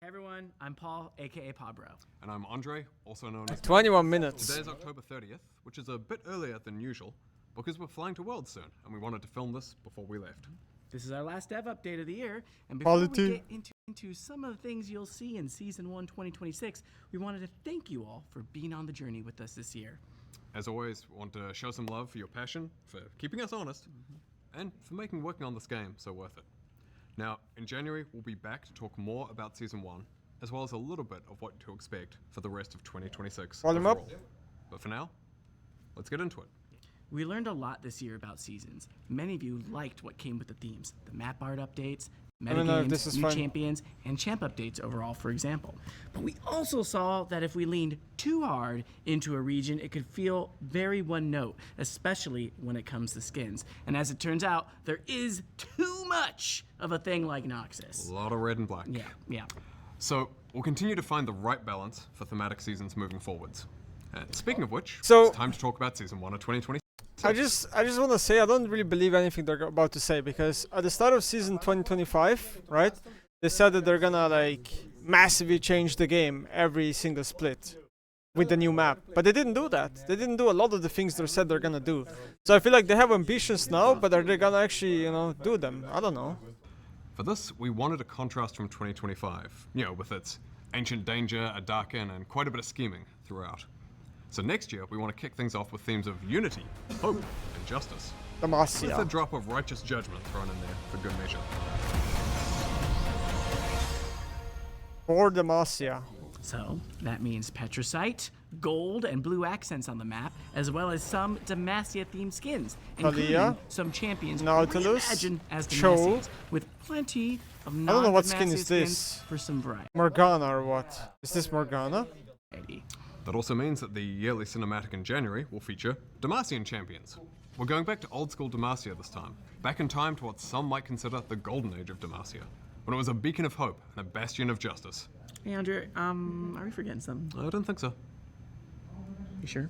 Hey everyone, I'm Paul, aka Pabro. And I'm Andre, also known as 21 minutes. Today is October 30th, which is a bit earlier than usual, because we're flying to Worlds soon, and we wanted to film this before we left. This is our last dev update of the year, and before we get into some of the things you'll see in Season 1 2026, we wanted to thank you all for being on the journey with us this year. As always, we want to show some love for your passion, for keeping us honest, and for making working on this game so worth it. Now, in January, we'll be back to talk more about Season 1, as well as a little bit of what to expect for the rest of 2026 Volume up. But for now, let's get into it. We learned a lot this year about seasons. Many of you liked what came with the themes, the map art updates, metagames, new champions, and champ updates overall, for example. But we also saw that if we leaned too hard into a region, it could feel very one note, especially when it comes to skins. And as it turns out, there is too much of a thing like Noxus. A lot of red and black. Yeah. So, we'll continue to find the right balance for thematic seasons moving forwards. And speaking of which, So- it's time to talk about Season 1 of 2020. I just want to say I don't really believe anything they're about to say, because at the start of season 2025, right, they said that they're gonna like massively change the game every single split with the new map, but they didn't do that. They didn't do a lot of the things they said they're gonna do. So I feel like they have ambitions now, but are they gonna actually, do them? I don't know. For this, we wanted a contrast from 2025, with its ancient danger, a dark end, and quite a bit of scheming throughout. So next year, we want to kick things off with themes of unity, hope, and justice. Demacia. With a drop of righteous judgment thrown in there for good measure. For Demacia. So that means Petrocite, gold, and blue accents on the map, as well as some Demacia-themed skins, including Thalia, some champions Nautilus, reimagined as Cho. Demasians, with plenty of I don't know what skin non-Demacia is skins this. for some variety. Morgana or what? Is this Morgana? That also means that the yearly cinematic in January will feature Demacian champions. We're going back to old-school Demacia this time, back in time to what some might consider the golden age of Demacia, when it was a beacon of hope and a bastion of justice. Hey, Andre, are we forgetting something? I don't think so. You sure?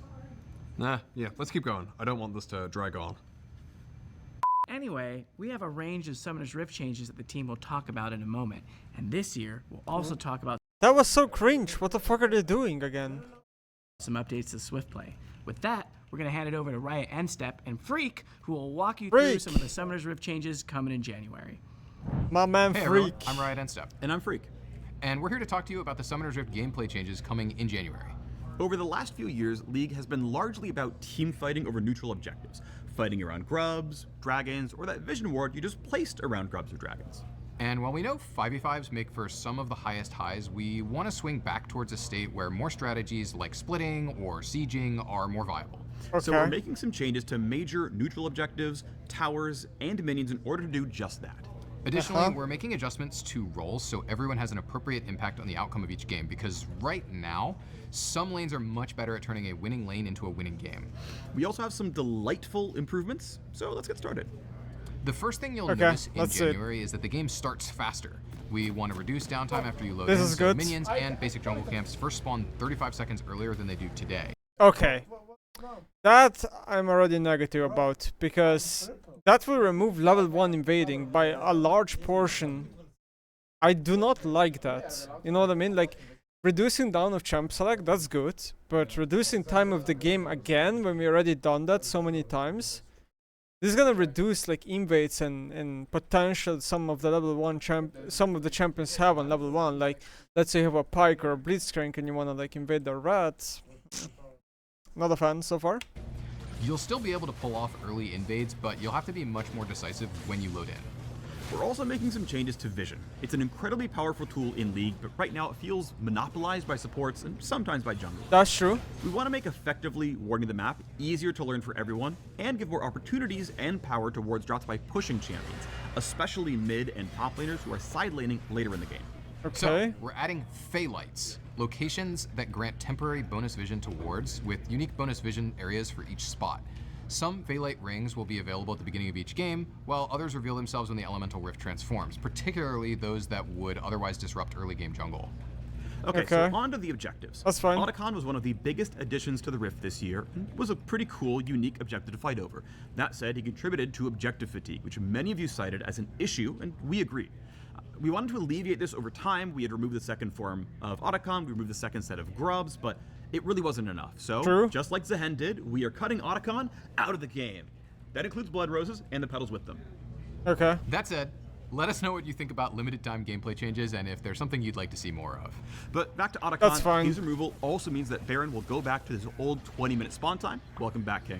Nah, yeah, let's keep going. I don't want this to drag on. Anyway, we have a range of Summoner's Rift changes that the team will talk about in a moment, and this year we'll also talk about That was so cringe. What the fuck are they doing again? some updates to Swiftplay. With that, we're going to hand it over to Riot and Step and Freak, who will walk you through some of the Summoner's Rift changes coming in January. My man, Hey Freak. everyone, I'm Riot and Step. And I'm Freak. And we're here to talk to you about the Summoner's Rift gameplay changes coming in January. Over the last few years, League has been largely about team fighting over neutral objectives, fighting around grubs, dragons, or that vision ward you just placed around grubs or dragons. And while we know 5v5s make for some of the highest highs, we want to swing back towards a state where more strategies like splitting or sieging are more viable. Okay. So we're making some changes to major neutral objectives, towers, and minions in order to do just that. Additionally, we're making adjustments to roles so everyone has an appropriate impact on the outcome of each game, because right now, some lanes are much better at turning a winning lane into a winning game. We also have some delightful improvements, so let's get started. The first thing you'll notice in let's see. January is that the game starts faster. We want to reduce downtime after you load This in, is so good. minions and basic jungle camps first spawn 35 seconds earlier than they do today. Okay. That I'm already negative about, because that will remove level 1 invading by a large portion. I do not like that. You know what I mean? Like, reducing down of champ select, that's good, but reducing time of the game again when we already done that so many times, this is gonna reduce like invades and potential some of the level 1 some of the champions have on level 1. Like, let's say you have a Pike or a Blitzcrank and you wanna like invade their rats. Not a fan so far. You'll still be able to pull off early invades, but you'll have to be much more decisive when you load in. We're also making some changes to vision. It's an incredibly powerful tool in League, but right now it feels monopolized by supports and sometimes by jungle. That's true. We want to make effectively warding the map easier to learn for everyone, and give more opportunities and power towards drops by pushing champions, especially mid and top laners who are side laning later in the game. Okay. So, we're adding Phaelites, locations that grant temporary bonus vision to wards with unique bonus vision areas for each spot. Some Phaelite rings will be available at the beginning of each game, while others reveal themselves when the Elemental Rift transforms, particularly those that would otherwise disrupt early game jungle. Okay, so on to the objectives. That's fine. Otacon was one of the biggest additions to the Rift this year, and was a pretty cool, unique objective to fight over. That said, he contributed to objective fatigue, which many of you cited as an issue, and we agree. we wanted to alleviate this over time. We had removed the second form of Otacon, we removed the second set of grubs, but it really wasn't enough. So, just like Zehen did, we are cutting Otacon out of the game. That includes Blood Roses and the petals with them. Okay. That said, let us know what you think about limited time gameplay changes and if there's something you'd like to see more of. But back to Otacon, That's fine. King's removal also means that Baron will go back to his old 20-minute spawn time. Welcome back, King.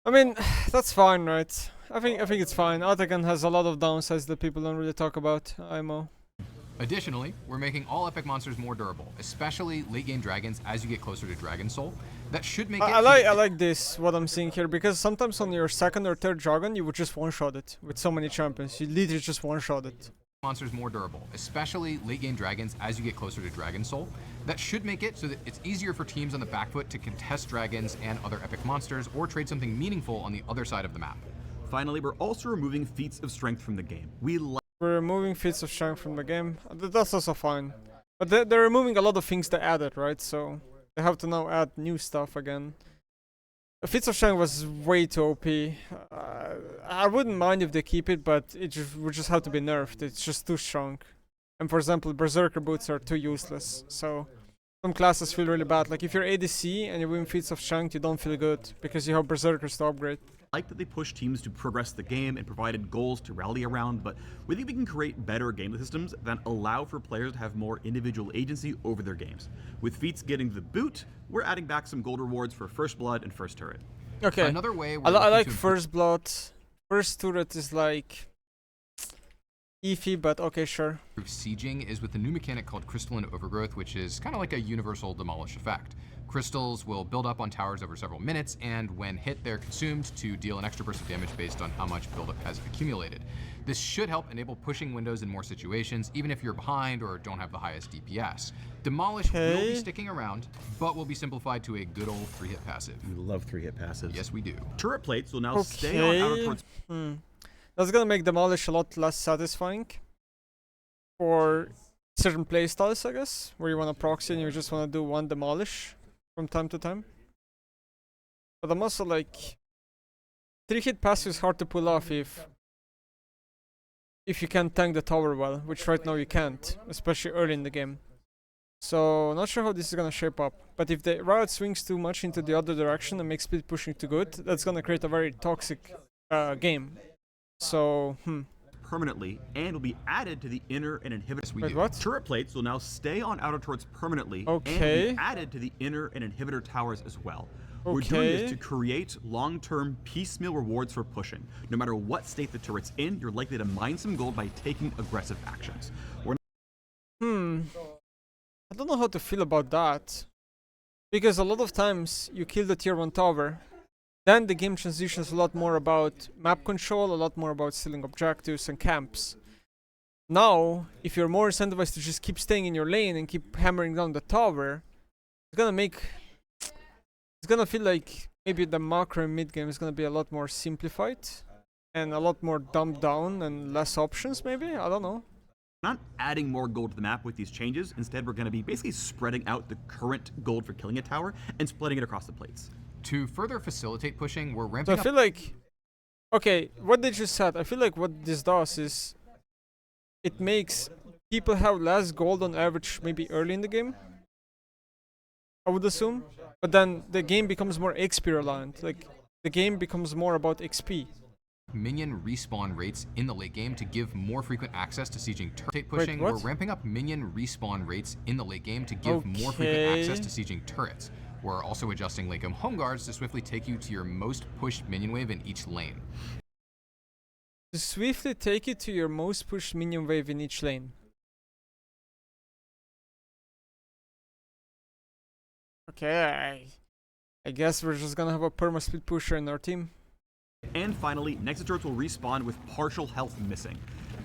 I mean, that's fine, right? I think it's fine. Otacon has a lot of downsides that people don't really talk about, IMO. Additionally, we're making all epic monsters more durable, especially late game dragons as you get closer to Dragon Soul. That should make it... I like this, what I'm seeing here, because sometimes on your second or third dragon, you would just one-shot it with so many champions. You literally just one-shot it. Monsters more durable, especially late game dragons as you get closer to Dragon Soul. That should make it so that it's easier for teams on the back foot to contest dragons and other epic monsters or trade something meaningful on the other side of the map. Finally, we're also removing feats of strength from the game. We're removing feats of strength from the game. That's also fine. But they're removing a lot of things they added, right? So they have to now add new stuff again. Feats of strength was way too OP. I wouldn't mind if they keep it, but it would just have to be nerfed. It's just too strong. And for example, Berserker boots are too useless. So some classes feel really bad. Like if you're ADC and you win feats of strength, you don't feel good because you have Berserkers to upgrade. Like that they push teams to progress the game and provided goals to rally around, but we think we can create better gameplay systems that allow for players to have more individual agency over their games. With feats getting the boot, we're adding back some gold rewards for First Blood and First Turret. Okay. Another way I like First Blood. First Turret is like iffy, but okay, sure. Sieging is with a new mechanic called Crystalline Overgrowth, which is kind of like a universal demolish effect. Crystals will build up on towers over several minutes, and when hit, they're consumed to deal an extra burst of damage based on how much buildup has accumulated. This should help enable pushing windows in more situations, even if you're behind or don't have the highest DPS. Demolish will be sticking around, but will be simplified to a good old 3-hit passive. We love 3-hit passives. Yes, we do. Turret plates will now stay on outer towards... That's gonna make Demolish a lot less satisfying for certain playstyles, I guess, where you want to proxy and you just want to do one Demolish from time to time. But I'm also like, 3-hit passive is hard to pull off if you can tank the tower well, which right now you can't, especially early in the game. So not sure how this is gonna shape up. But if the Riot swings too much into the other direction and makes speed pushing too good, that's gonna create a very toxic game. So, permanently and will be added to the inner and inhibitor. Wait, what? Turret plates will now stay on outer turrets permanently and will be added to the inner and inhibitor towers as well. We're doing this to create long-term piecemeal rewards for pushing. No matter what state the turret's in, you're likely to mine some gold by taking aggressive actions. I don't know how to feel about that. Because a lot of times you kill the tier 1 tower, then the game transitions a lot more about map control, a lot more about stealing objectives and camps. Now, if you're more incentivized to just keep staying in your lane and keep hammering down the tower, it's gonna feel like maybe the macro in mid game is gonna be a lot more simplified and a lot more dumbed down and less options maybe? I don't know. We're not adding more gold to the map with these changes. Instead, we're going to be basically spreading out the current gold for killing a tower and splitting it across the plates. To further facilitate pushing, we're ramping up... So I feel like... Okay, what they just said, I feel like what this does is... It makes people have less gold on average maybe early in the game. I would assume. But then the game becomes more XP reliant. Like, the game becomes more about XP. Minion respawn rates in the late game to give more frequent access to sieging turret pushing. We're ramping up minion respawn rates in the late game to give more frequent access to sieging turrets. We're also adjusting late game home guards to swiftly take you to your most pushed minion wave in each lane. To swiftly take you to your most pushed minion wave in each lane. Okay, I guess we're just gonna have a perma speed pusher in our team. And finally, Nexus turrets will respawn with partial health missing.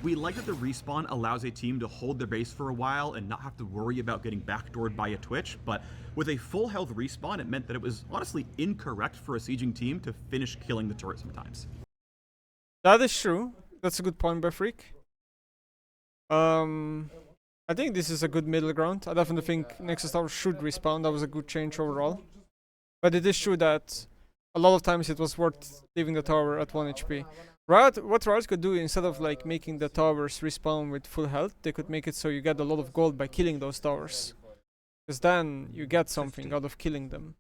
We like that the respawn allows a team to hold their base for a while and not have to worry about getting backdoored by a Twitch, but with a full health respawn, it meant that it was honestly incorrect for a sieging team to finish killing the turret sometimes. That is true. That's a good point by Freak. I think this is a good middle ground. I definitely think Nexus Tower should respawn. That was a good change overall. But it is true that a lot of times it was worth leaving the tower at 1 HP. What Riot could do, instead of like making the towers respawn with full health, they could make it so you get a lot of gold by killing those towers. Because then you get something out of killing them.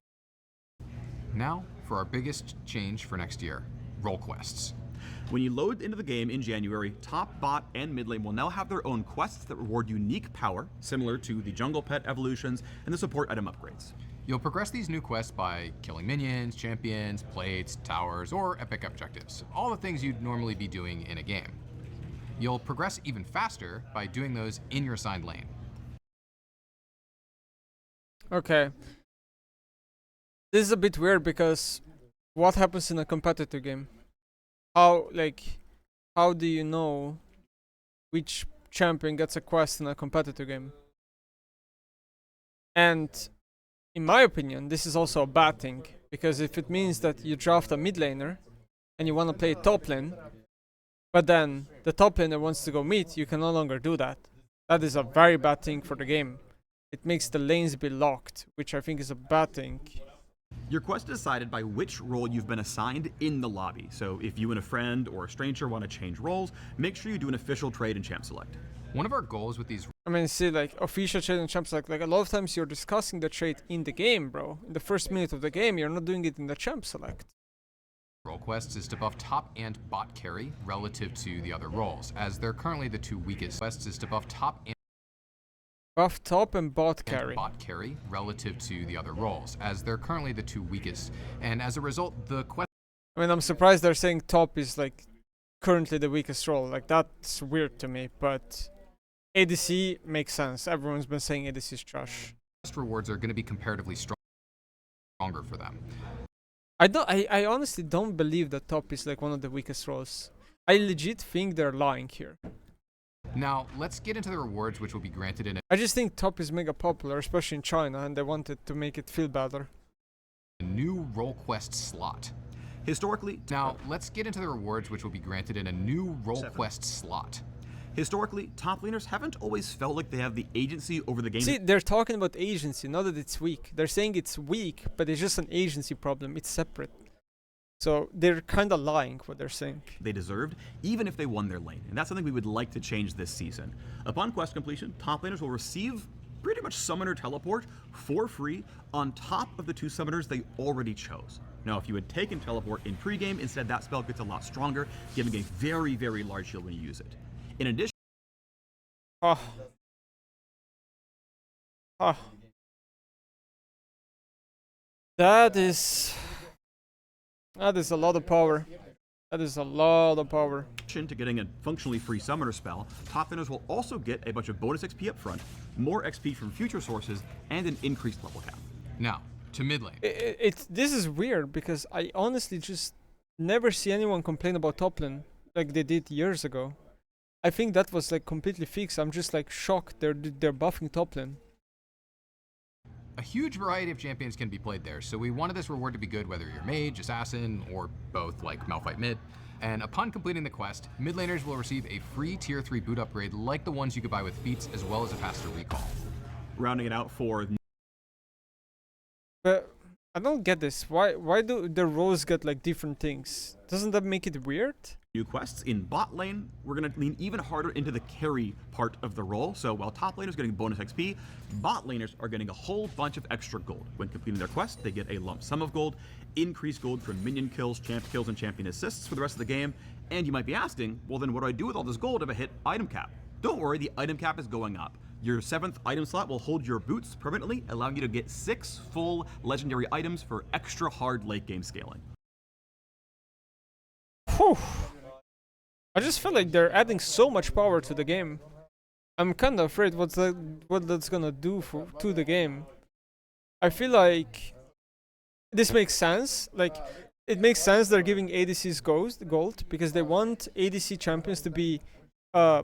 Now, for our biggest change for next year, role quests. When you load into the game in January, top, bot, and mid lane will now have their own quests that reward unique power, similar to the jungle pet evolutions and the support item upgrades. You'll progress these new quests by killing minions, champions, plates, towers, or epic objectives. All the things you'd normally be doing in a game. You'll progress even faster by doing those in your assigned lane. Okay. This is a bit weird because what happens in a competitive game? How do you know which champion gets a quest in a competitive game? And in my opinion, this is also a bad thing, because if it means that you draft a mid laner and you want to play top lane, but then the top laner wants to go mid, you can no longer do that. That is a very bad thing for the game. It makes the lanes be locked, which I think is a bad thing. Your quest is decided by which role you've been assigned in the lobby. So if you and a friend or a stranger want to change roles, make sure you do an official trade in Champ Select. One of our goals with these I mean, see, like, official trade and champ select, like, a lot of times you're discussing the trade in the game, bro. In the first minute of the game, you're not doing it in the champ select. role quests is to buff top and bot carry relative to the other roles, as they're currently the two weakest. Quests is to buff top and Buff top and bot carry. bot carry relative to the other roles, as they're currently the two weakest. And as a result, the quest I mean, I'm surprised they're saying top is, like, currently the weakest role. Like, that's weird to me, but ADC makes sense. Everyone's been saying ADC is trash. rewards are going to be comparatively stronger for them. I honestly don't believe that top is, like, one of the weakest roles. I legit think they're lying here. Now, let's get into the rewards which will be granted in I just think top is mega popular, especially in China, and they wanted to make it feel better. a new role quest slot. Historically, Now, let's get into the rewards which will be granted in a new role quest slot. Historically, top laners haven't always felt like they have the agency over the game. See, they're talking about agency, not that it's weak. They're saying it's weak, but it's just an agency problem. It's separate. So they're kind of lying what they're saying. They deserved, even if they won their lane. And that's something we would like to change this season. Upon quest completion, top laners will receive pretty much summoner teleport for free on top of the two summoners they already chose. Now, if you had taken teleport in pregame, instead that spell gets a lot stronger, giving a very, very large shield when you use it. In addition, Ah. Ah. That is a lot of power. That is a lot of power. to getting a functionally free summoner spell, top laners will also get a bunch of bonus XP up front, more XP from future sources, and an increased level cap. Now, to mid lane. This is weird because I honestly just never see anyone complain about top lane like they did years ago. I think that was like completely fixed. I'm just like shocked they're buffing top lane. A huge variety of champions can be played there, so we wanted this reward to be good whether you're mage, assassin, or both, like Malphite mid. And upon completing the quest, mid laners will receive a free tier 3 boot upgrade like the ones you could buy with feats, as well as a faster recall. Rounding it out for But I don't get this. Why do the roles get like different things? Doesn't that make it weird? new quests in bot lane, we're going to lean even harder into the carry part of the role. So while top laners are getting bonus XP, bot laners are getting a whole bunch of extra gold. When completing their quest, they get a lump sum of gold, increased gold from minion kills, champ kills, and champion assists for the rest of the game. And you might be asking, well then what do I do with all this gold if I hit item cap? Don't worry, the item cap is going up. Your 7th item slot will hold your boots permanently, allowing you to get 6 full legendary items for extra hard late game scaling. Whew. I just feel like they're adding so much power to the game. I'm kind of afraid what that's gonna do to the game. I feel like this makes sense. Like, it makes sense they're giving ADCs gold because they want ADC champions to be their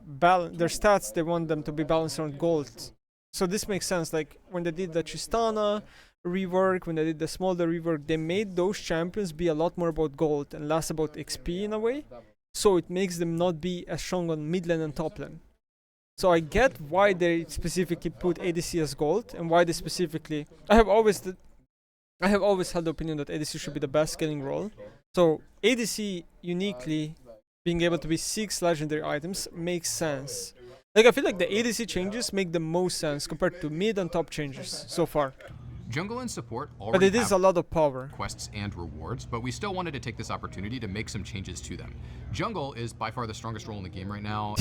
stats, they want them to be balanced around gold. So this makes sense. Like when they did the Tristana rework, when they did the Smolder rework, they made those champions be a lot more about gold and less about XP in a way. So it makes them not be as strong on mid lane and top lane. So I get why they specifically put ADC as gold and why they specifically. I have always held the opinion that ADC should be the best scaling role. So ADC uniquely being able to be 6 legendary items makes sense. Like, I feel like the ADC changes make the most sense compared to mid and top changes so far. Jungle and support But already it is a lot of power. quests and rewards, but we still wanted to take this opportunity to make some changes to them. Jungle is by far the strongest role in the game right now.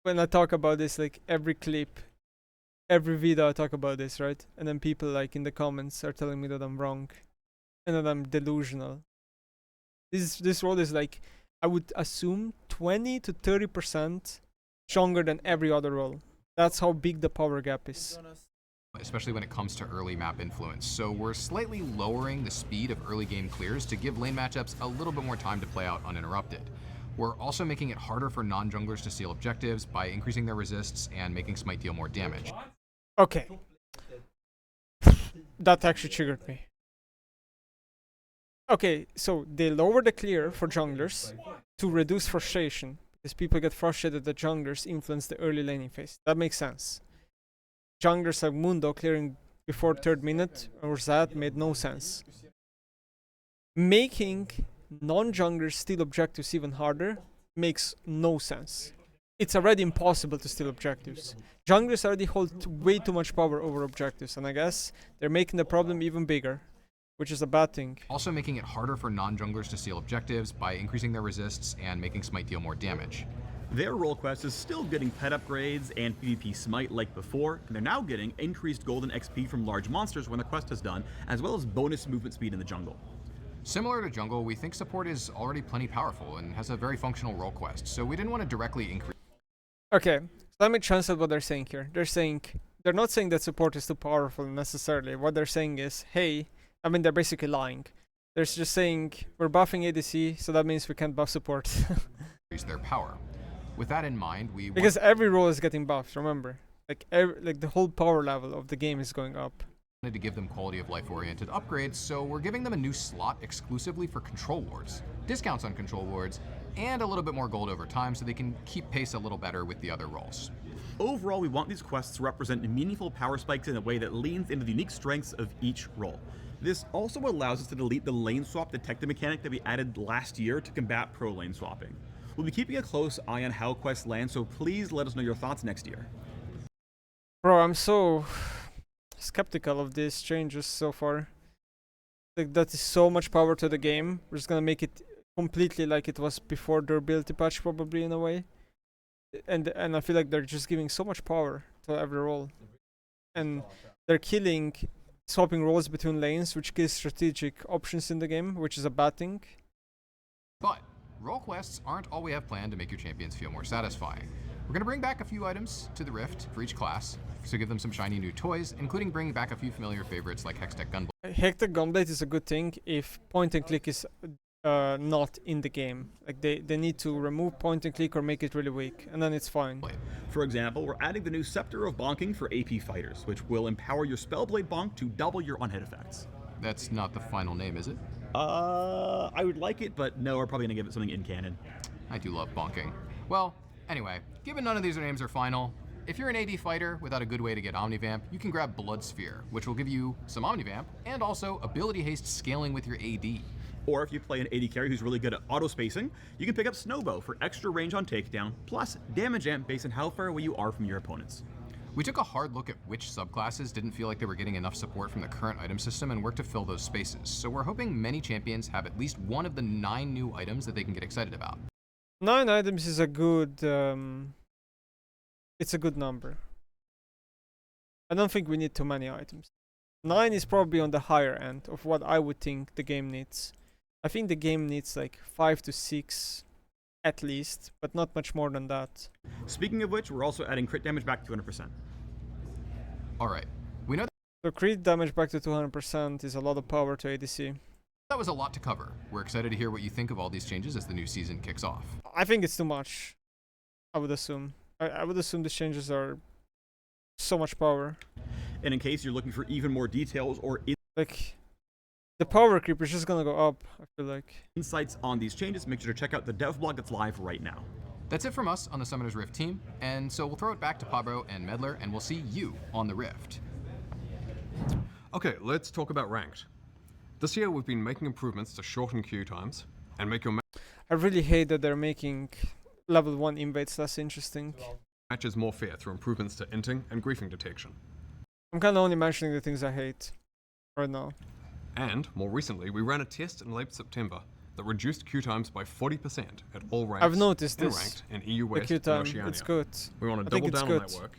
When I talk about this, like every clip, every video I talk about this, right? And then people like in the comments are telling me that I'm wrong and that I'm delusional. This role is like, I would assume 20 to 30% stronger than every other role. That's how big the power gap is. Especially when it comes to early map influence. So we're slightly lowering the speed of early game clears to give lane matchups a little bit more time to play out uninterrupted. We're also making it harder for non-junglers to steal objectives by increasing their resists and making Smite deal more damage. Okay. That actually triggered me. Okay, so they lower the clear for junglers to reduce frustration, because people get frustrated that junglers influence the early laning phase. That makes sense. Junglers like Mundo clearing before 3rd minute or Zad made no sense. Making non-junglers steal objectives even harder makes no sense. It's already impossible to steal objectives. Junglers already hold way too much power over objectives, and I guess they're making the problem even bigger, which is a bad thing. Also making it harder for non-junglers to steal objectives by increasing their resists and making Smite deal more damage. Their role quest is still getting pet upgrades and PvP smite like before, and they're now getting increased golden XP from large monsters when the quest is done, as well as bonus movement speed in the jungle. Similar to jungle, we think support is already plenty powerful and has a very functional role quest, so we didn't want to directly increase. Okay, so let me translate what they're saying here. They're not saying that support is too powerful necessarily. What they're saying is, hey, I mean, they're basically lying. They're just saying, we're buffing ADC, so that means we can't buff support. Increase their power. With that in mind, because every role is getting buffed, remember? Like the whole power level of the game is going up. Wanted to give them quality of life oriented upgrades, so we're giving them a new slot exclusively for control wards, discounts on control wards, and a little bit more gold over time so they can keep pace a little better with the other roles. Overall, we want these quests to represent meaningful power spikes in a way that leans into the unique strengths of each role. This also allows us to delete the lane swap detective mechanic that we added last year to combat pro lane swapping. We'll be keeping a close eye on how quests land, so please let us know your thoughts next year. Bro, I'm so skeptical of these changes so far. Like, that is so much power to the game. We're just gonna make it completely like it was before durability patch, probably, in a way. And I feel like they're just giving so much power to every role. And they're killing swapping roles between lanes, which gives strategic options in the game, which is a bad thing. But role quests aren't all we have planned to make your champions feel more satisfying. We're going to bring back a few items to the Rift for each class, so give them some shiny new toys, including bringing back a few familiar favorites like Hextech Gunblade. Hextech Gunblade is a good thing if point and click is not in the game. Like, they need to remove point and click or make it really weak, and then it's fine. For example, we're adding the new Scepter of Bonking for AP fighters, which will empower your Spellblade Bonk to double your on-hit effects. That's not the final name, is it? I would like it, but no, we're probably gonna give it something in canon. I do love bonking. Well, anyway, given none of these names are final, if you're an AD fighter without a good way to get Omnivamp, you can grab Blood Sphere, which will give you some Omnivamp and also ability haste scaling with your AD. Or if you play an AD carry who's really good at auto-spacing, you can pick up Snowbow for extra range on takedown, plus damage amp based on how far away you are from your opponents. We took a hard look at which subclasses didn't feel like they were getting enough support from the current item system and worked to fill those spaces, so we're hoping many champions have at least one of the 9 new items that they can get excited about. 9 items is a good, it's a good number. I don't think we need too many items. 9 is probably on the higher end of what I would think the game needs. I think the game needs like 5 to 6 at least, but not much more than that. Speaking of which, we're also adding crit damage back to 200%. Alright, we know So crit damage back to 200% is a lot of power to ADC. that was a lot to cover. We're excited to hear what you think of all these changes as the new season kicks off. I think it's too much, I would assume. I would assume these changes are so much power. And in case you're looking for even more details or Like, the power creep is just gonna go up, I feel like. insights on these changes, make sure to check out the dev blog that's live right now. That's it from us on the Summoners Rift team, and so we'll throw it back to Pablo and Medler, and we'll see you on the Rift. Okay, let's talk about ranked. This year we've been making improvements to shorten queue times and make your I really hate that they're making level 1 invades less interesting. matches more fair through improvements to inting and griefing detection. I'm kind of only mentioning the things I hate right now. And, more recently, we ran a test in late September that reduced queue times by 40% at all ranks. I've noticed in this. ranked in EU The West queue and time, Oceania. it's good. We want I to think double it's down on good. that work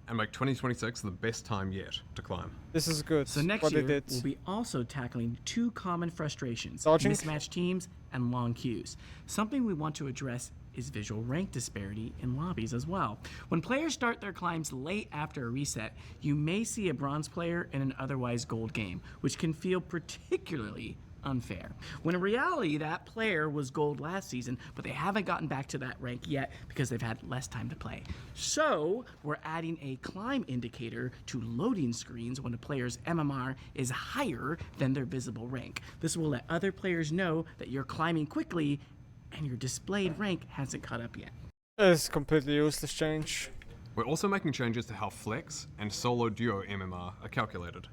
and make 2026 the best time yet to climb. This is good. So next what year, they did. we'll be also tackling 2 common frustrations, Dodging. mismatched teams and long queues. Something we want to address is visual rank disparity in lobbies as well. When players start their climbs late after a reset, you may see a bronze player in an otherwise gold game, which can feel particularly unfair. When in reality, that player was gold last season, but they haven't gotten back to that rank yet because they've had less time to play. So we're adding a climb indicator to loading screens when a player's MMR is higher than their visible rank. This will let other players know that you're climbing quickly and your displayed rank hasn't caught up yet. It's completely useless change. We're also making changes to how flex and solo duo MMR are calculated.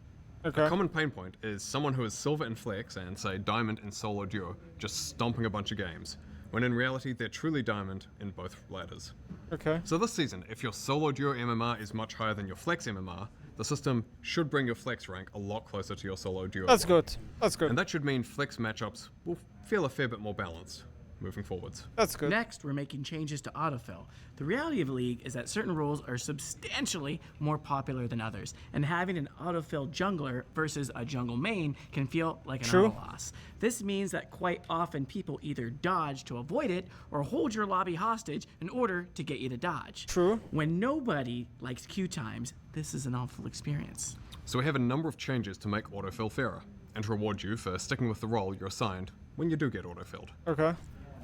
Okay. A common pain point is someone who is silver in flex and, say, diamond in solo duo just stomping a bunch of games, when in reality they're truly diamond in both ladders. Okay. So this season, if your solo duo MMR is much higher than your flex MMR, the system should bring your flex rank a lot closer to your solo duo. That's one. good. That's good. And that should mean flex matchups will feel a fair bit more balanced moving forwards. That's good. Next, we're making changes to autofill. The reality of League is that certain roles are substantially more popular than others, and having an autofill jungler versus a jungle main can feel like an True. auto loss. This means that quite often people either dodge to avoid it or hold your lobby hostage in order to get you to dodge. True. When nobody likes queue times, this is an awful experience. So we have a number of changes to make autofill fairer, and to reward you for sticking with the role you're assigned when you do get autofilled. Okay.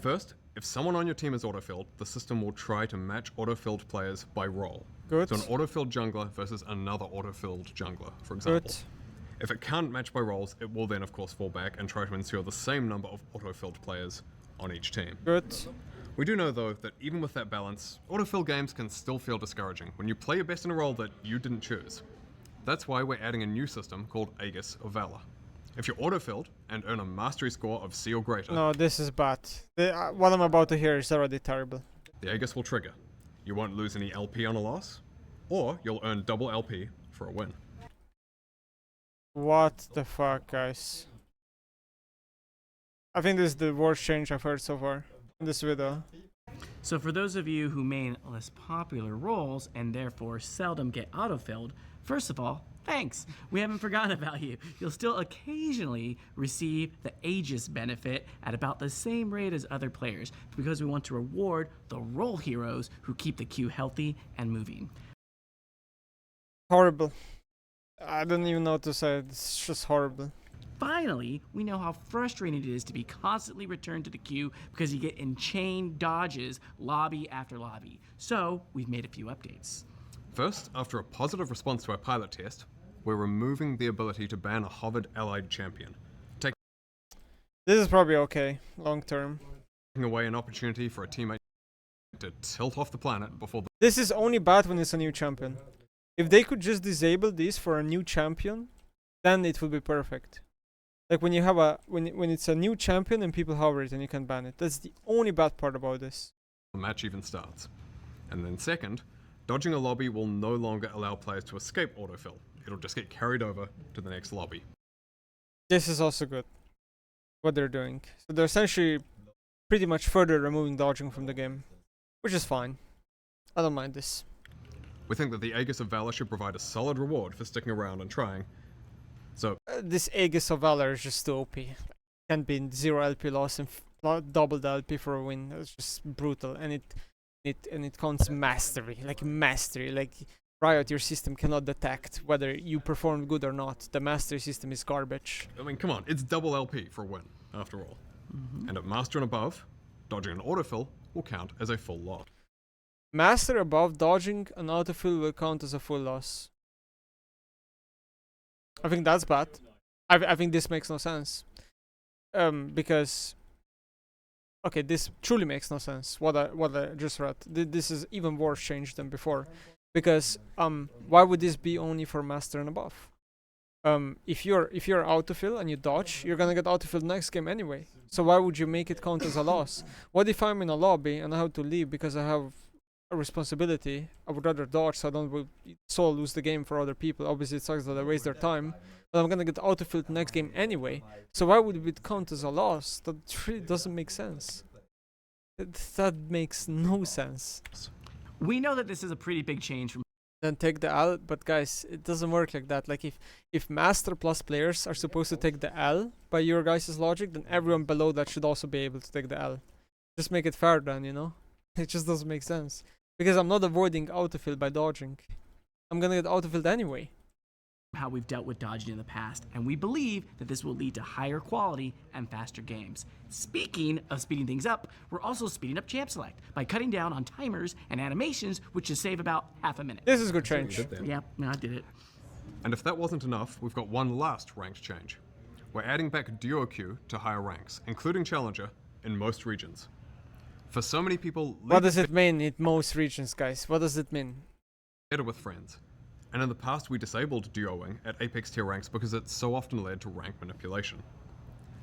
First, if someone on your team is autofilled, the system will try to match autofilled players by role. Good. So an autofilled jungler versus another autofilled jungler, for example. Good. If it can't match by roles, it will then of course fall back and try to ensure the same number of autofilled players on each team. Good. We do know though that even with that balance, autofill games can still feel discouraging when you play your best in a role that you didn't choose. That's why we're adding a new system called Aegis of Valor. If you're autofilled and earn a mastery score of C or greater, No, this is bad. What I'm about to hear is already terrible. the Aegis will trigger. You won't lose any LP on a loss, or you'll earn double LP for a win. What the fuck, guys? I think this is the worst change I've heard so far in this video. So for those of you who main less popular roles and therefore seldom get autofilled, first of all, thanks. We haven't forgotten about you. You'll still occasionally receive the Aegis benefit at about the same rate as other players because we want to reward the role heroes who keep the queue healthy and moving. Horrible. I don't even know what to say. It's just horrible. Finally, we know how frustrating it is to be constantly returned to the queue because you get enchained dodges lobby after lobby. So we've made a few updates. First, after a positive response to our pilot test, we're removing the ability to ban a hovered allied champion, taking This is probably okay, long term. away an opportunity for a teammate to tilt off the planet before the This is only bad when it's a new champion. If they could just disable this for a new champion, then it would be perfect. Like when you have when it's a new champion and people hover it and you can ban it. That's the only bad part about this. match even starts. And then second, dodging a lobby will no longer allow players to escape autofill. It'll just get carried over to the next lobby. This is also good, what they're doing. So they're essentially pretty much further removing dodging from the game, which is fine. I don't mind this. We think that the Aegis of Valor should provide a solid reward for sticking around and trying. So, This Aegis of Valor is just too OP. Can be 0 LP loss and double the LP for a win. It's just brutal, and it counts mastery, like Riot, your system cannot detect whether you performed good or not. The mastery system is garbage. I mean, come on, it's double LP for a win, after all. And at Master and above, dodging an autofill will count as a full loss. Master above dodging an autofill will count as a full loss. I think that's bad. I think this makes no sense. Because okay, this truly makes no sense. What I just read. This is even worse change than before. Because why would this be only for Master and above? if you're autofill and you dodge, you're gonna get autofill next game anyway. So why would you make it count as a loss? What if I'm in a lobby and I have to leave because I have a responsibility? I would rather dodge so I don't lose the game for other people. Obviously it sucks that I waste their time, but I'm gonna get autofilled next game anyway. So why would it count as a loss? That really doesn't make sense. That makes no sense. We know that this is a pretty big change from Then take the L, but guys, it doesn't work like that. Like if Master Plus players are supposed to take the L by your guys' logic, then everyone below that should also be able to take the L. Just make it fair then, you know? It just doesn't make sense. Because I'm not avoiding autofill by dodging. I'm gonna get autofilled anyway. how we've dealt with dodging in the past, and we believe that this will lead to higher quality and faster games. Speaking of speeding things up, we're also speeding up Champ Select by cutting down on timers and animations, which should save about half a minute. This is good change. Yeah, I did it. And if that wasn't enough, we've got one last ranked change. We're adding back Duoq to higher ranks, including Challenger, in most regions. For so many people... What does it mean in most regions, guys? What does it mean? Better with friends. And in the past we disabled duoing at Apex tier ranks because it so often led to rank manipulation.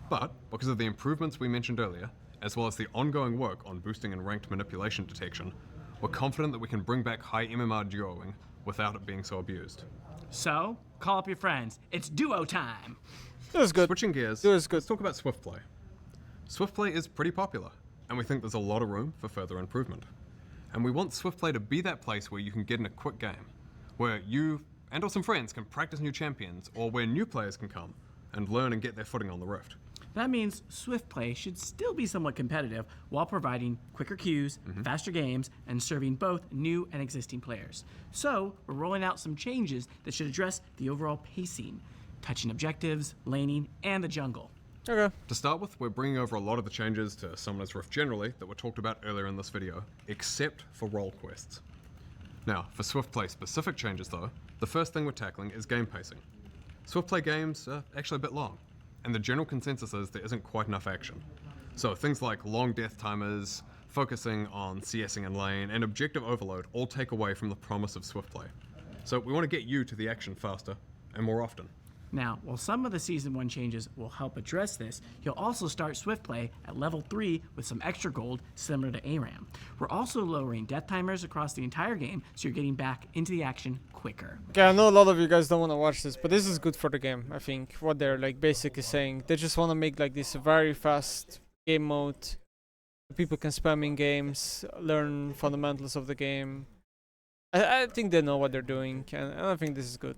But, because of the improvements we mentioned earlier, as well as the ongoing work on boosting and ranked manipulation detection, we're confident that we can bring back high MMR duoing without it being so abused. So, call up your friends. It's duo time! This is good. Switching gears, This is good. let's talk about Swiftplay. Swiftplay is pretty popular, and we think there's a lot of room for further improvement. And we want Swiftplay to be that place where you can get in a quick game, where you and or some friends can practice new champions, or where new players can come and learn and get their footing on the Rift. That means Swiftplay should still be somewhat competitive while providing quicker queues, faster games, and serving both new and existing players. So, we're rolling out some changes that should address the overall pacing, touching objectives, laning, and the jungle. Okay. To start with, we're bringing over a lot of the changes to Summoner's Rift generally that were talked about earlier in this video, except for role quests. Now, for Swiftplay specific changes though, the first thing we're tackling is game pacing. Swiftplay games are actually a bit long, and the general consensus is there isn't quite enough action. So things like long death timers, focusing on CSing in lane, and objective overload all take away from the promise of Swiftplay. So we want to get you to the action faster and more often. Now, while some of the Season 1 changes will help address this, you'll also start Swiftplay at level 3 with some extra gold similar to ARAM. We're also lowering death timers across the entire game, so you're getting back into the action quicker. Okay, I know a lot of you guys don't want to watch this, but this is good for the game, I think. What they're like basically saying, they just want to make like this very fast game mode. People can spam in games, learn fundamentals of the game. I think they know what they're doing, and I think this is good.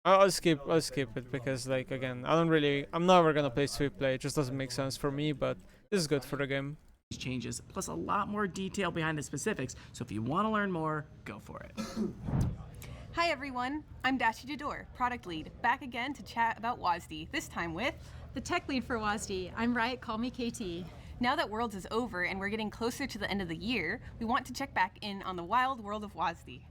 I'll skip it because, like, again, I'm never gonna play Swiftplay. It just doesn't make sense for me, but this is good for the game. These changes, plus a lot more detail behind the specifics, so if you want to learn more, go for it. Hi everyone, I'm Duoq, product lead, back again to chat about WASD, this time with the tech lead for WASD. I'm Riot, call me KT. Now that Worlds is over and we're getting closer to the end of the year, we want to check back in on the wild world of WASD.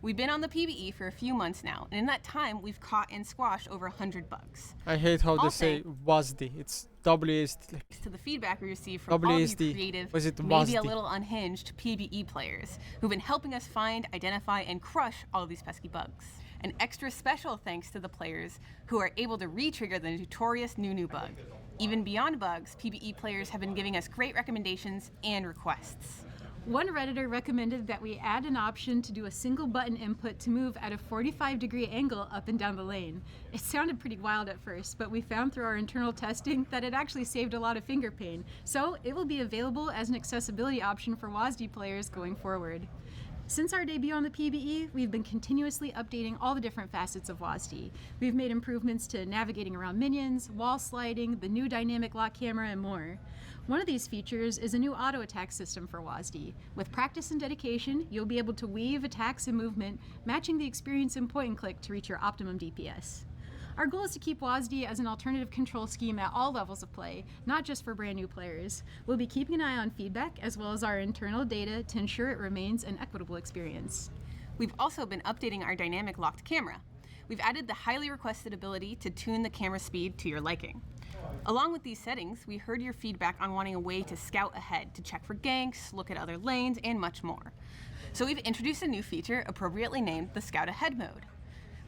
We've been on the PBE for a few months now, and in that time, we've caught and squashed over 100 bugs. I hate how they say WASD. It's WASD. To the feedback we receive from all you creative, maybe a little unhinged PBE players who've been helping us find, identify, and crush all of these pesky bugs. An extra special thanks to the players who are able to re-trigger the notorious new bug. Even beyond bugs, PBE players have been giving us great recommendations and requests. One Redditor recommended that we add an option to do a single button input to move at a 45-degree angle up and down the lane. It sounded pretty wild at first, but we found through our internal testing that it actually saved a lot of finger pain. So it will be available as an accessibility option for WASD players going forward. Since our debut on the PBE, we've been continuously updating all the different facets of WASD. We've made improvements to navigating around minions, wall sliding, the new dynamic lock camera, and more. One of these features is a new auto attack system for WASD. With practice and dedication, you'll be able to weave attacks and movement, matching the experience in point and click to reach your optimum DPS. Our goal is to keep WASD as an alternative control scheme at all levels of play, not just for brand new players. We'll be keeping an eye on feedback as well as our internal data to ensure it remains an equitable experience. We've also been updating our dynamic locked camera. We've added the highly requested ability to tune the camera speed to your liking. Along with these settings, we heard your feedback on wanting a way to scout ahead, to check for ganks, look at other lanes, and much more. So we've introduced a new feature appropriately named the Scout Ahead mode.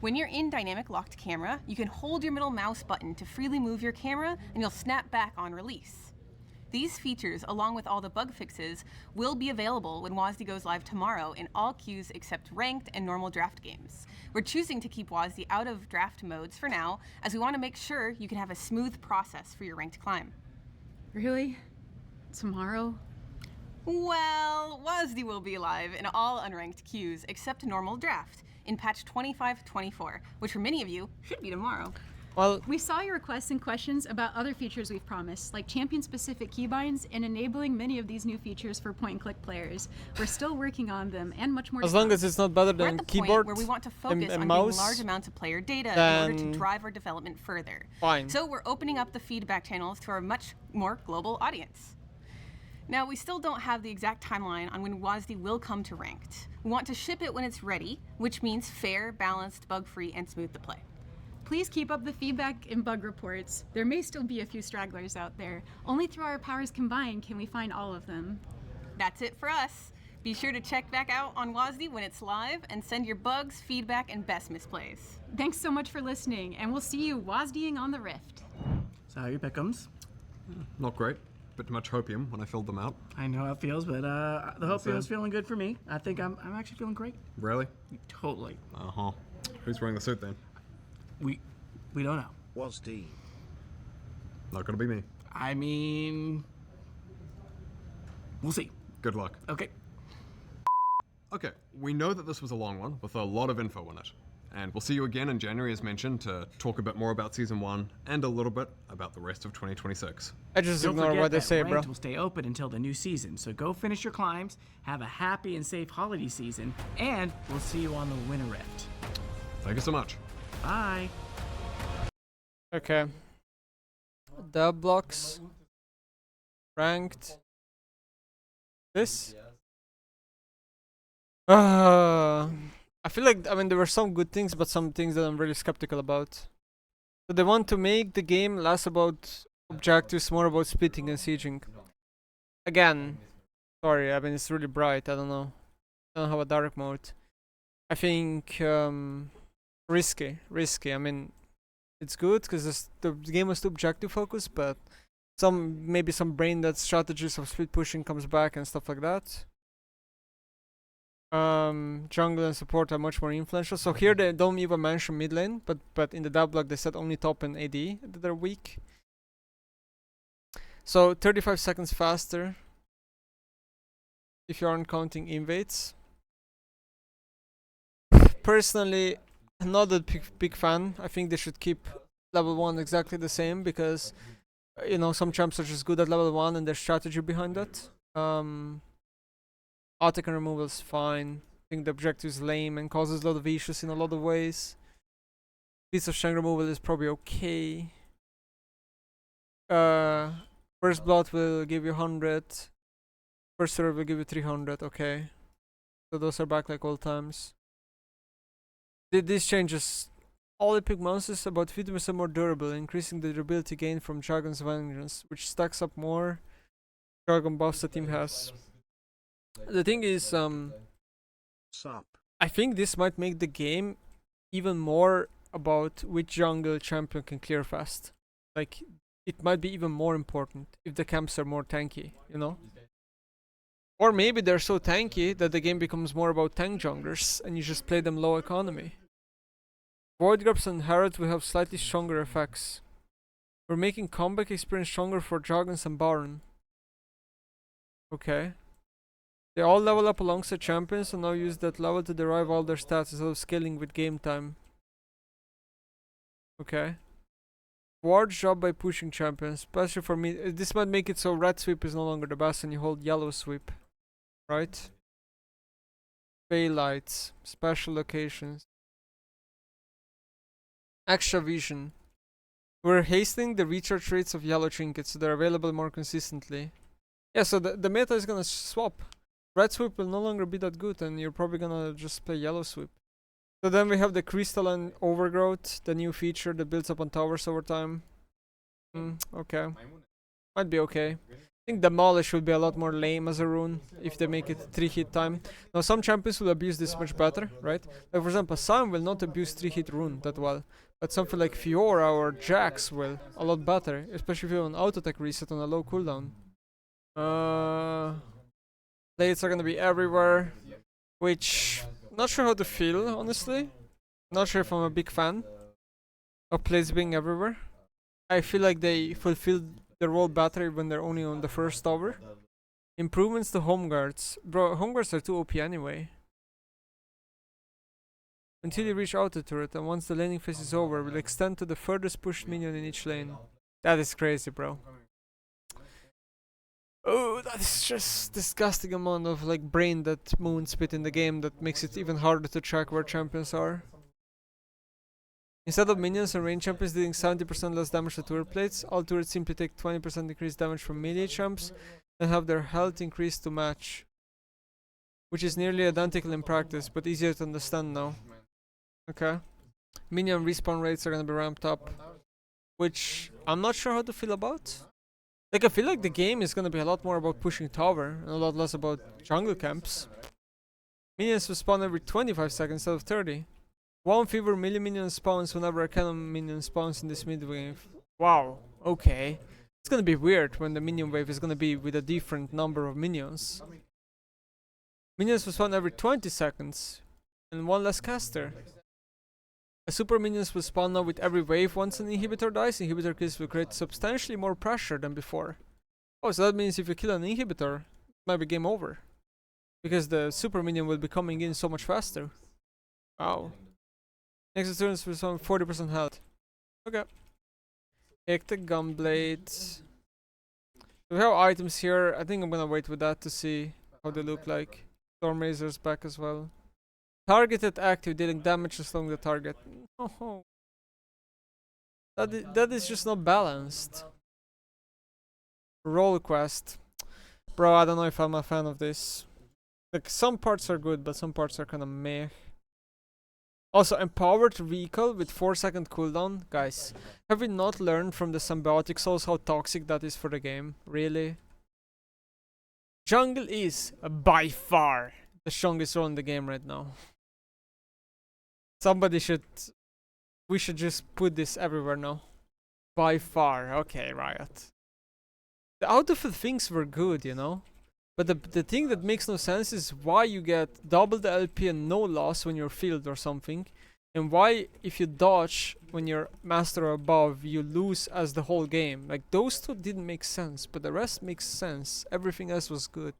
When you're in dynamic locked camera, you can hold your middle mouse button to freely move your camera and you'll snap back on release. These features, along with all the bug fixes, will be available when WASD goes live tomorrow in all queues except ranked and normal draft games. We're choosing to keep WASD out of draft modes for now, as we want to make sure you can have a smooth process for your ranked climb. Really? Tomorrow? Well, WASD will be live in all unranked queues except normal draft in patch 25.24, which for many of you should be tomorrow. Well, we saw your requests and questions about other features we've promised, like champion-specific keybinds and enabling many of these new features for point-and-click players. We're still working on them, and much more. As long as it's not better than We're at the keyboard point where we want to focus on mouse, getting large amounts of player data in order to drive our development further. Fine. So we're opening up the feedback channels to our much more global audience. Now, we still don't have the exact timeline on when WASD will come to ranked. We want to ship it when it's ready, which means fair, balanced, bug-free, and smooth to play. Please keep up the feedback and bug reports. There may still be a few stragglers out there. Only through our powers combined can we find all of them. That's it for us. Be sure to check back out on WASD when it's live and send your bugs, feedback, and best misplays. Thanks so much for listening, and we'll see you WASDing on the Rift. So how are your pickums? Not great. Bit too much hopium when I filled them out. I know how it feels, but the hopium is feeling good for me. I think I'm actually feeling great. Really? Totally. Uh-huh. Who's wearing the suit then? We don't know. WASD. Not gonna be me. I mean, we'll see. Good luck. Okay. Okay, we know that this was a long one with a lot of info in it. And we'll see you again in January, as mentioned, to talk a bit more about Season 1 and a little bit about the rest of 2026. I just Don't ignore forget what they that say, bro. ranked will stay open until the new season, so go finish your climbs, have a happy and safe holiday season, and we'll see you on the Winter Rift. Thank you so much. Bye. Okay. Dub blocks. Ranked. This? I feel like, I mean, there were some good things, but some things that I'm really skeptical about. So they want to make the game less about objectives, more about splitting and sieging. Again, sorry, I mean, it's really bright, I don't know. I don't have a dark mode. I think, risky. I mean, it's good because the game was too objective focused, but maybe some brain dead strategies of split pushing comes back and stuff like that. Jungle and support are much more influential. So here they don't even mention mid lane, but in the dub block they said only top and AD that are weak. So 35 seconds faster if you aren't counting invades. Personally, I'm not a big fan. I think they should keep level 1 exactly the same because, you know, some champs are just good at level 1 and there's strategy behind that. Auto removal is fine. I think the objective is lame and causes a lot of issues in a lot of ways. Piece of strength removal is probably okay. First blood will give you 100. First serve will give you 300. Okay. So those are back like old times. These changes. All epic monsters about 50% more durable, increasing the durability gain from Dragon's Vengeance, which stacks up more Dragon buffs the team has. The thing is, I think this might make the game even more about which jungle champion can clear fast. Like, it might be even more important if the camps are more tanky, you know? Or maybe they're so tanky that the game becomes more about tank junglers and you just play them low economy. Void Grubs and Herald will have slightly stronger effects. We're making comeback experience stronger for Dragons and Baron. Okay. They all level up alongside champions and now use that level to derive all their stats instead of scaling with game time. Okay. Wards drop by pushing champions, especially for me. This might make it so red sweep is no longer the best and you hold yellow sweep. Right? Baylights, special locations. Extra vision. We're hastening the recharge rates of yellow trinkets so they're available more consistently. Yeah, so the meta is gonna swap. Red sweep will no longer be that good and you're probably gonna just play yellow sweep. So then we have the crystalline overgrowth, the new feature that builds up on towers over time. Okay. Might be okay. think Demolish will be a lot more lame as a rune if they make it 3-hit time. Now some champions will abuse this much better, right? Like for example, Sam will not abuse 3-hit rune that well, but something like Fiora or Jax will a lot better, especially if you have an auto attack reset on a low cooldown. Blades are gonna be everywhere, which not sure how to feel, honestly. Not sure if I'm a big fan of plays being everywhere. I feel like they fulfilled their role better when they're only on the first tower. Improvements to home guards. Bro, home guards are too OP anyway. Until you reach auto turret, and once the laning phase is over, will extend to the furthest pushed minion in each lane. That is crazy, bro. Oh, that is just disgusting amount of like brain that Moon spit in the game that makes it even harder to track where champions are. Instead of minions and range champions dealing 70% less damage to turret plates, all turrets simply take 20% increased damage from melee champs and have their health increased to match. Which is nearly identical in practice, but easier to understand now. Okay. Minion respawn rates are gonna be ramped up, which I'm not sure how to feel about. Like, I feel like the game is gonna be a lot more about pushing tower and a lot less about jungle camps. Minions will spawn every 25 seconds instead of 30. One fever melee minion spawns whenever a cannon minion spawns in this mid wave. Wow, okay. It's gonna be weird when the minion wave is gonna be with a different number of minions. Minions will spawn every 20 seconds, and one less caster. A super minions will spawn now with every wave. Once an inhibitor dies, inhibitor kills will create substantially more pressure than before. Oh, so that means if you kill an inhibitor, it might be game over. Because the super minion will be coming in so much faster. Wow. Next turns with some 40% health. Okay. Hectic Gunblade. We have items here. I think I'm gonna wait with that to see how they look like. Storm Razor's back as well. Targeted active, dealing damage as long as the target. Oh. That is just not balanced. Roll quest. Bro, I don't know if I'm a fan of this. Like, some parts are good, but some parts are kinda meh. Also, empowered recall with 4-second cooldown. Guys, have we not learned from the Symbiotic Souls how toxic that is for the game? Really? Jungle is, by far, the strongest role in the game right now. We should just put this everywhere now. By far. Okay, Riot. The out-of-field things were good, you know? But the thing that makes no sense is why you get double the LP and no loss when you're field or something, and why if you dodge when you're master or above you lose as the whole game. Like, those two didn't make sense, but the rest makes sense. Everything else was good.